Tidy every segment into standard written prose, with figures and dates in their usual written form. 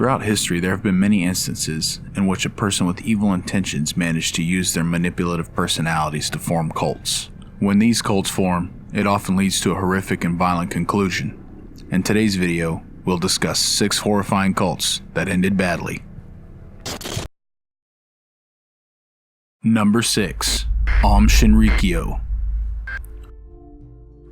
Throughout history, there have been many instances in which a person with evil intentions managed to use their manipulative personalities to form cults. When these cults form, it often leads to a horrific and violent conclusion. In today's video, we'll discuss 6 horrifying cults that ended badly. Number 6. Shinrikyo.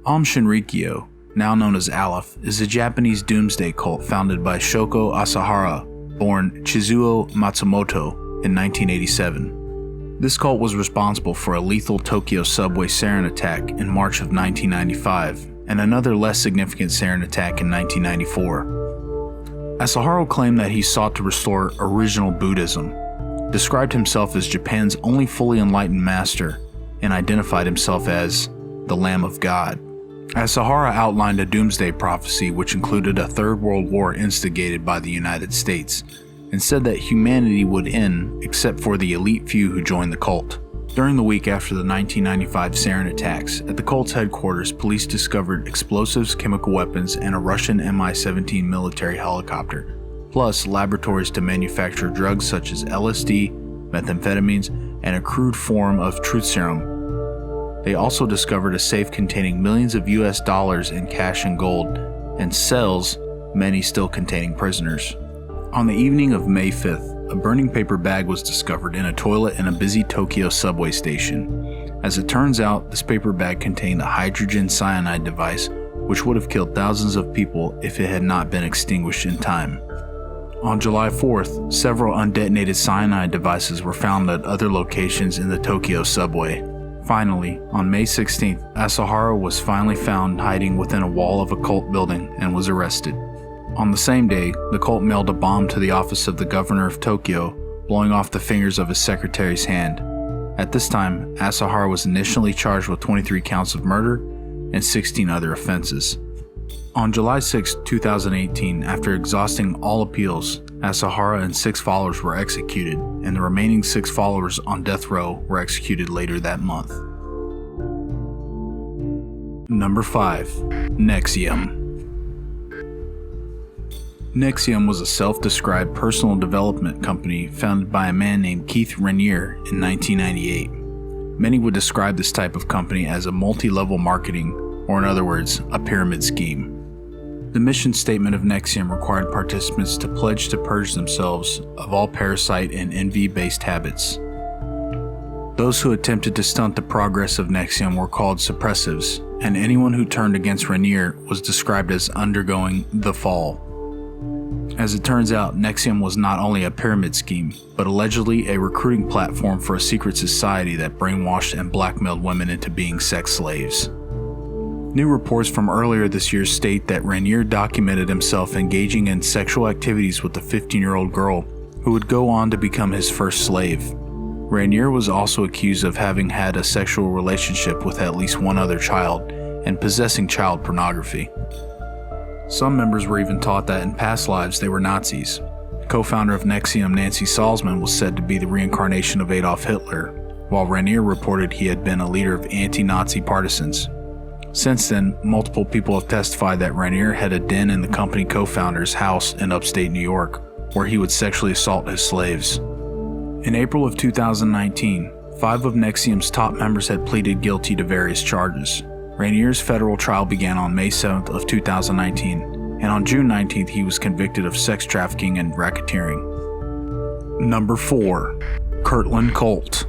Shinrikyo, now known as Aleph, is a Japanese doomsday cult founded by Shoko Asahara, born Chizuo Matsumoto, in 1987. This cult was responsible for a lethal Tokyo subway sarin attack in March of 1995, and another less significant sarin attack in 1994. Asahara claimed that he sought to restore original Buddhism, described himself as Japan's only fully enlightened master, and identified himself as the Lamb of God. Asahara outlined a doomsday prophecy which included a Third World War instigated by the United States, and said that humanity would end except for the elite few who joined the cult. During the week after the 1995 sarin attacks, at the cult's headquarters, police discovered explosives, chemical weapons, and a Russian Mi-17 military helicopter, plus laboratories to manufacture drugs such as LSD, methamphetamines, and a crude form of truth serum. They also discovered a safe containing millions of US dollars in cash and gold, and cells, many still containing prisoners. On the evening of May 5th, a burning paper bag was discovered in a toilet in a busy Tokyo subway station. As it turns out, this paper bag contained a hydrogen cyanide device which would have killed thousands of people if it had not been extinguished in time. On July 4th, several undetonated cyanide devices were found at other locations in the Tokyo subway. Finally, on May 16th, Asahara was finally found hiding within a wall of a cult building and was arrested. On the same day, the cult mailed a bomb to the office of the governor of Tokyo, blowing off the fingers of his secretary's hand. At this time, Asahara was initially charged with 23 counts of murder and 16 other offenses. On July 6, 2018, after exhausting all appeals, Asahara and 6 followers were executed, and the remaining 6 followers on death row were executed later that month. Number 5. Nexium. Nexium was a self-described personal development company founded by a man named Keith Raniere in 1998. Many would describe this type of company as a multi-level marketing, or in other words, a pyramid scheme. The mission statement of Nexium required participants to pledge to purge themselves of all parasite and envy-based habits. Those who attempted to stunt the progress of Nexium were called suppressives, and anyone who turned against Raniere was described as undergoing the fall. As it turns out, Nexium was not only a pyramid scheme, but allegedly a recruiting platform for a secret society that brainwashed and blackmailed women into being sex slaves. New reports from earlier this year state that Raniere documented himself engaging in sexual activities with a 15-year-old girl who would go on to become his first slave. Raniere was also accused of having had a sexual relationship with at least one other child and possessing child pornography. Some members were even taught that in past lives they were Nazis. Co-founder of Nexium, Nancy Salzman, was said to be the reincarnation of Adolf Hitler, while Raniere reported he had been a leader of anti-Nazi partisans. Since then, multiple people have testified that Raniere had a den in the company co-founder's house in upstate New York, where he would sexually assault his slaves. In April of 2019, 5 of Nexium's top members had pleaded guilty to various charges. Raniere's federal trial began on May 7th of 2019, and on June 19th he was convicted of sex trafficking and racketeering. Number 4. Kirtland Cult.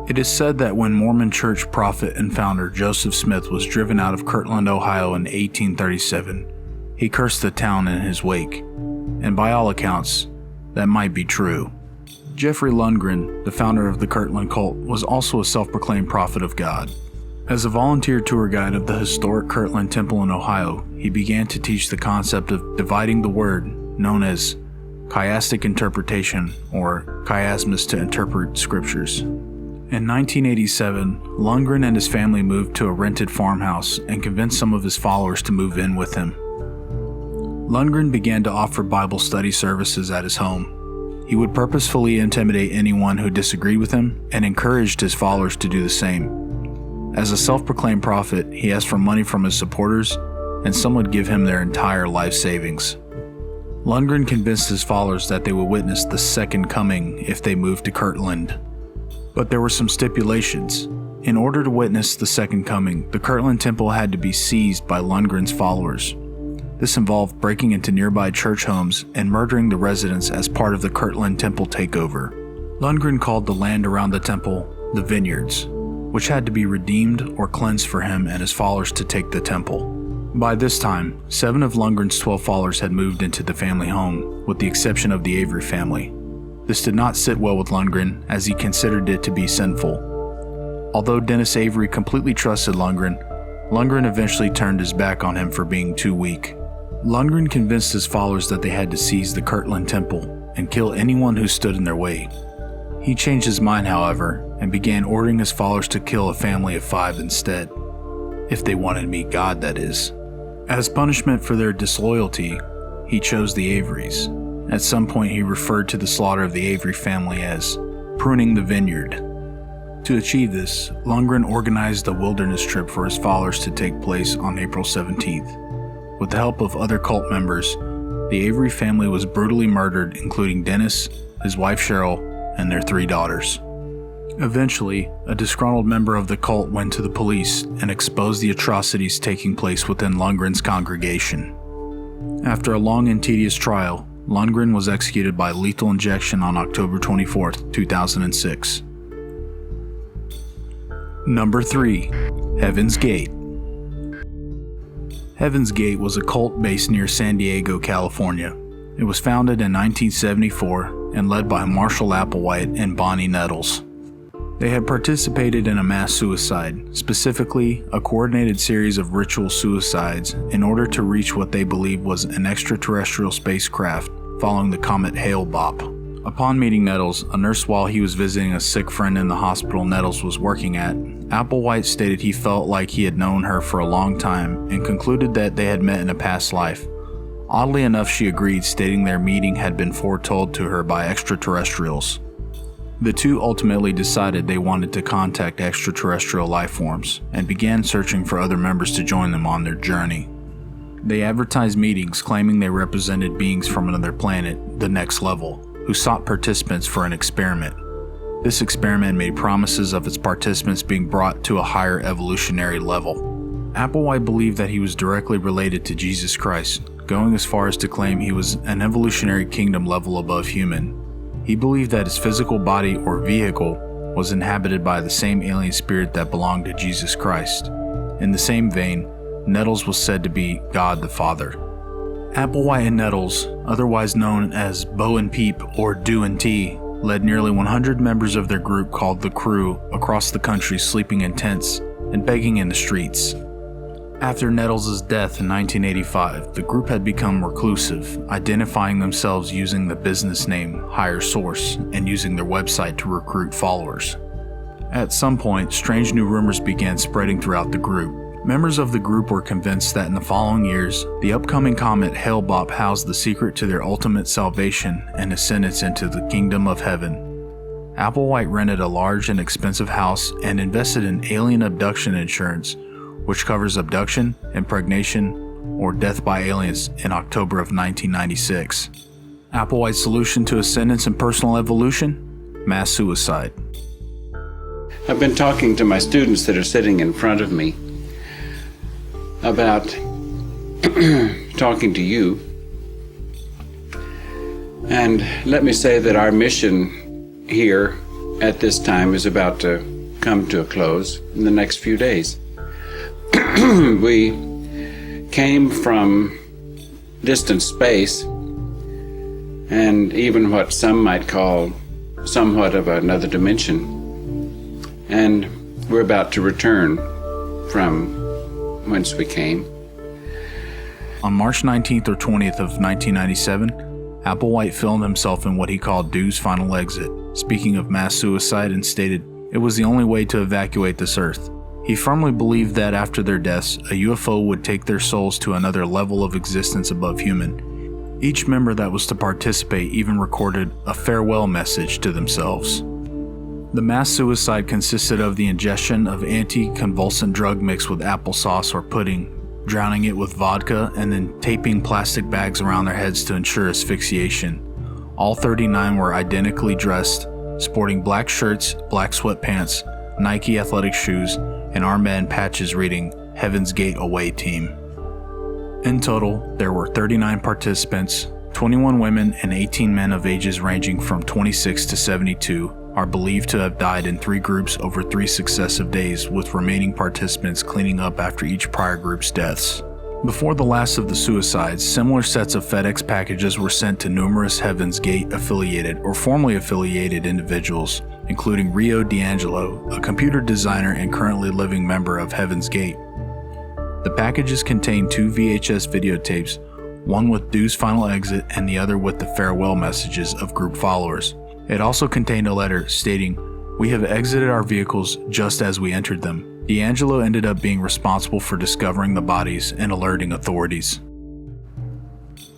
It is said that when Mormon church prophet and founder Joseph Smith was driven out of Kirtland, Ohio in 1837, he cursed the town in his wake, and by all accounts, that might be true. Jeffrey Lundgren, the founder of the Kirtland Cult, was also a self-proclaimed prophet of God. As a volunteer tour guide of the historic Kirtland Temple in Ohio, he began to teach the concept of dividing the word, known as chiastic interpretation, or chiasmus to interpret scriptures. In 1987, Lundgren and his family moved to a rented farmhouse and convinced some of his followers to move in with him. Lundgren began to offer Bible study services at his home. He would purposefully intimidate anyone who disagreed with him and encouraged his followers to do the same. As a self-proclaimed prophet, he asked for money from his supporters, and some would give him their entire life savings. Lundgren convinced his followers that they would witness the second coming if they moved to Kirtland. But there were some stipulations. In order to witness the second coming, the Kirtland temple had to be seized by Lundgren's followers. This involved breaking into nearby church homes and murdering the residents as part of the Kirtland temple takeover. Lundgren called the land around the temple the vineyards, which had to be redeemed or cleansed for him and his followers to take the temple. By this time, 7 of Lundgren's 12 followers had moved into the family home, with the exception of the Avery family. This did not sit well with Lundgren, as he considered it to be sinful. Although Dennis Avery completely trusted Lundgren, Lundgren eventually turned his back on him for being too weak. Lundgren convinced his followers that they had to seize the Kirtland temple and kill anyone who stood in their way. He changed his mind, however, and began ordering his followers to kill a family of 5 instead. If they wanted to meet God, that is. As punishment for their disloyalty, he chose the Averys. At some point, he referred to the slaughter of the Avery family as pruning the vineyard. To achieve this, Lundgren organized a wilderness trip for his followers to take place on April 17th. With the help of other cult members, the Avery family was brutally murdered, including Dennis, his wife Cheryl, and their 3 daughters. Eventually, a disgruntled member of the cult went to the police and exposed the atrocities taking place within Lundgren's congregation. After a long and tedious trial, Lundgren was executed by lethal injection on October 24, 2006. Number 3. Heaven's Gate. Heaven's Gate was a cult based near San Diego, California. It was founded in 1974 and led by Marshall Applewhite and Bonnie Nettles. They had participated in a mass suicide, specifically a coordinated series of ritual suicides in order to reach what they believed was an extraterrestrial spacecraft following the comet Hale-Bopp. Upon meeting Nettles, a nurse while he was visiting a sick friend in the hospital Nettles was working at, Applewhite stated he felt like he had known her for a long time and concluded that they had met in a past life. Oddly enough, she agreed, stating their meeting had been foretold to her by extraterrestrials. The two ultimately decided they wanted to contact extraterrestrial life forms and began searching for other members to join them on their journey. They advertised meetings claiming they represented beings from another planet, the Next Level, who sought participants for an experiment. This experiment made promises of its participants being brought to a higher evolutionary level. Applewhite believed that he was directly related to Jesus Christ, going as far as to claim he was an evolutionary kingdom level above human. He believed that his physical body or vehicle was inhabited by the same alien spirit that belonged to Jesus Christ. In the same vein, Nettles was said to be God the Father. Applewhite and Nettles, otherwise known as Bo and Peep or Do and T, led nearly 100 members of their group called the Crew across the country, sleeping in tents and begging in the streets. After Nettles' death in 1985, the group had become reclusive, identifying themselves using the business name Higher Source and using their website to recruit followers. At some point, strange new rumors began spreading throughout the group. Members of the group were convinced that in the following years, the upcoming comet Hale-Bopp housed the secret to their ultimate salvation and ascendance into the kingdom of heaven. Applewhite rented a large and expensive house and invested in alien abduction insurance, which covers abduction, impregnation, or death by aliens in October of 1996. Applewhite's solution to ascendance and personal evolution? Mass suicide. I've been talking to my students that are sitting in front of me about talking to you. And let me say that our mission here at this time is about to come to a close in the next few days. We came from distant space and even what some might call somewhat of another dimension. And we're about to return from whence we came. On March 19th or 20th of 1997, Applewhite filmed himself in what he called Dew's Final Exit, speaking of mass suicide, and stated it was the only way to evacuate this earth. He firmly believed that after their deaths, a UFO would take their souls to another level of existence above human. Each member that was to participate even recorded a farewell message to themselves. The mass suicide consisted of the ingestion of anti-convulsant drug mixed with applesauce or pudding, drowning it with vodka, and then taping plastic bags around their heads to ensure asphyxiation. All 39 were identically dressed, sporting black shirts, black sweatpants, Nike athletic shoes, and armband patches reading Heaven's Gate Away Team. In total, there were 39 participants. 21 women and 18 men of ages ranging from 26 to 72 are believed to have died in 3 groups over 3 successive days, with remaining participants cleaning up after each prior group's deaths. Before the last of the suicides, similar sets of FedEx packages were sent to numerous Heaven's Gate affiliated or formerly affiliated individuals, including Rio D'Angelo, a computer designer and currently living member of Heaven's Gate. The packages contained 2 VHS videotapes, one with Dew's final exit and the other with the farewell messages of group followers. It also contained a letter stating, "We have exited our vehicles just as we entered them." D'Angelo ended up being responsible for discovering the bodies and alerting authorities.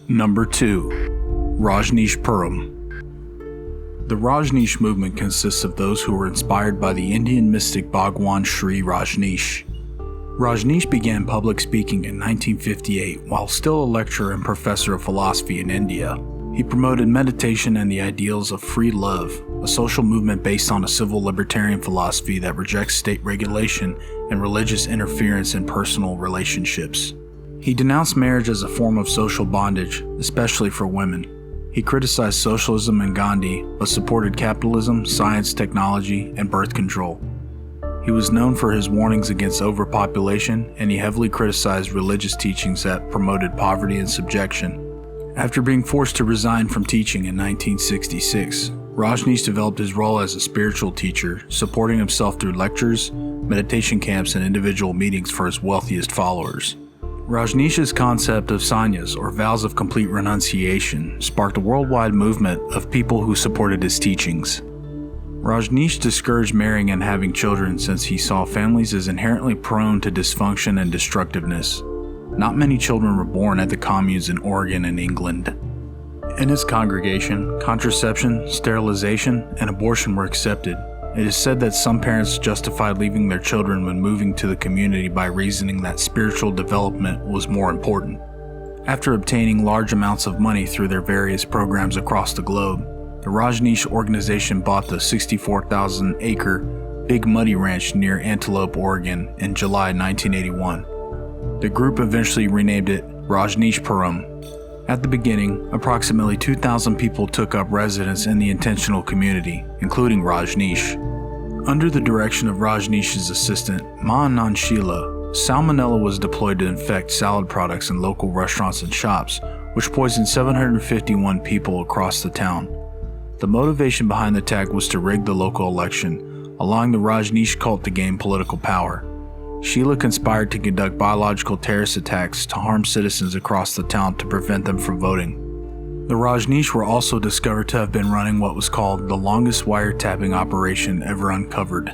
Number 2. Rajneesh Puram. The Rajneesh movement consists of those who were inspired by the Indian mystic Bhagwan Sri Rajneesh. Rajneesh began public speaking in 1958 while still a lecturer and professor of philosophy in India. He promoted meditation and the ideals of free love, a social movement based on a civil libertarian philosophy that rejects state regulation and religious interference in personal relationships. He denounced marriage as a form of social bondage, especially for women. He criticized socialism and Gandhi, but supported capitalism, science, technology, and birth control. He was known for his warnings against overpopulation, and he heavily criticized religious teachings that promoted poverty and subjection. After being forced to resign from teaching in 1966, Rajneesh developed his role as a spiritual teacher, supporting himself through lectures, meditation camps, and individual meetings for his wealthiest followers. Rajneesh's concept of sannyas, or vows of complete renunciation, sparked a worldwide movement of people who supported his teachings. Rajneesh discouraged marrying and having children since he saw families as inherently prone to dysfunction and destructiveness. Not many children were born at the communes in Oregon and England. In his congregation, contraception, sterilization, and abortion were accepted. It is said that some parents justified leaving their children when moving to the community by reasoning that spiritual development was more important. After obtaining large amounts of money through their various programs across the globe, the Rajneesh organization bought the 64,000-acre Big Muddy Ranch near Antelope, Oregon in July 1981. The group eventually renamed it Rajneesh Puram. At the beginning, approximately 2,000 people took up residence in the intentional community, including Rajneesh. Under the direction of Rajneesh's assistant, Mahanand Sheela, salmonella was deployed to infect salad products in local restaurants and shops, which poisoned 751 people across the town. The motivation behind the attack was to rig the local election, allowing the Rajneesh cult to gain political power. Sheela conspired to conduct biological terrorist attacks to harm citizens across the town to prevent them from voting. The Rajneesh were also discovered to have been running what was called the longest wiretapping operation ever uncovered.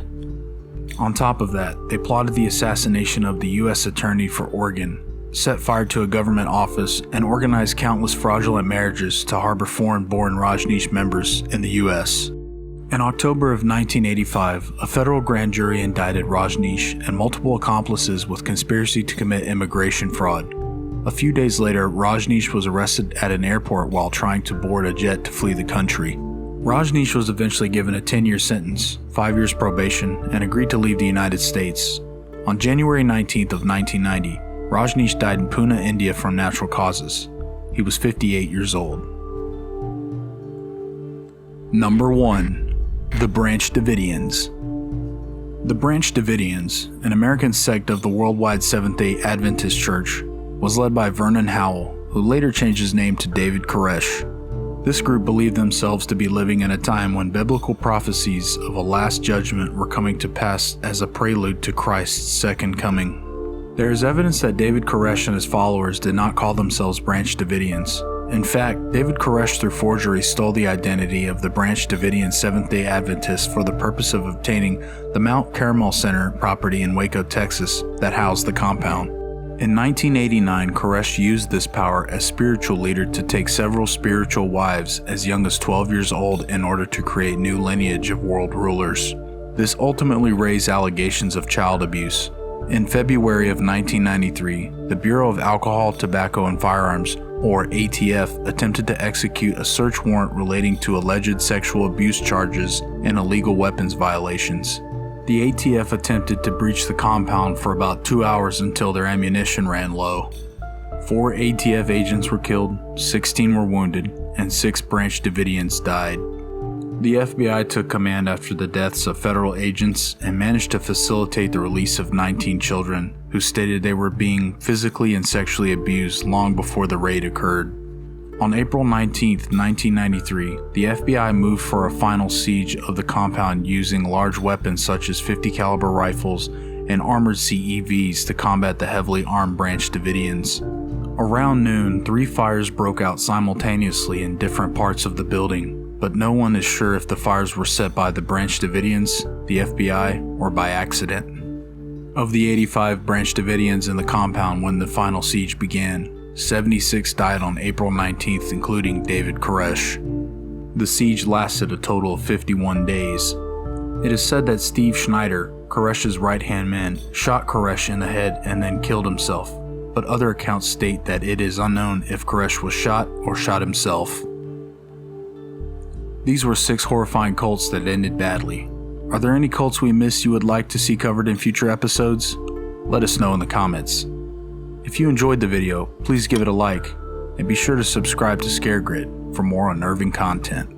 On top of that, they plotted the assassination of the U.S. Attorney for Oregon, set fire to a government office, and organized countless fraudulent marriages to harbor foreign-born Rajneesh members in the U.S. In October of 1985, a federal grand jury indicted Rajneesh and multiple accomplices with conspiracy to commit immigration fraud. A few days later, Rajneesh was arrested at an airport while trying to board a jet to flee the country. Rajneesh was eventually given a 10-year sentence, 5 years probation, and agreed to leave the United States. On January 19th of 1990, Rajneesh died in Pune, India from natural causes. He was 58 years old. Number 1. The Branch Davidians. The Branch Davidians, an American sect of the worldwide Seventh-day Adventist Church, was led by Vernon Howell, who later changed his name to David Koresh. This group believed themselves to be living in a time when biblical prophecies of a last judgment were coming to pass as a prelude to Christ's second coming. There is evidence that David Koresh and his followers did not call themselves Branch Davidians. In fact, David Koresh through forgery stole the identity of the Branch Davidian Seventh-day Adventists for the purpose of obtaining the Mount Carmel Center property in Waco, Texas that housed the compound. In 1989, Koresh used this power as spiritual leader to take several spiritual wives as young as 12 years old in order to create new lineage of world rulers. This ultimately raised allegations of child abuse. In February of 1993, the Bureau of Alcohol, Tobacco, and Firearms, or ATF, attempted to execute a search warrant relating to alleged sexual abuse charges and illegal weapons violations. The ATF attempted to breach the compound for about 2 hours until their ammunition ran low. 4 ATF agents were killed, 16 were wounded, and 6 Branch Davidians died. The FBI took command after the deaths of federal agents and managed to facilitate the release of 19 children who stated they were being physically and sexually abused long before the raid occurred. On April 19, 1993, the FBI moved for a final siege of the compound using large weapons such as .50 caliber rifles and armored CEVs to combat the heavily armed Branch Davidians. Around noon, 3 fires broke out simultaneously in different parts of the building, but no one is sure if the fires were set by the Branch Davidians, the FBI, or by accident. Of the 85 Branch Davidians in the compound when the final siege began, 76 died on April 19th, including David Koresh. The siege lasted a total of 51 days. It is said that Steve Schneider, Koresh's right-hand man, shot Koresh in the head and then killed himself, but other accounts state that it is unknown if Koresh was shot or shot himself. These were 6 horrifying cults that ended badly. Are there any cults we missed you would like to see covered in future episodes? Let us know in the comments. If you enjoyed the video, please give it a like, and be sure to subscribe to ScareGrid for more unnerving content.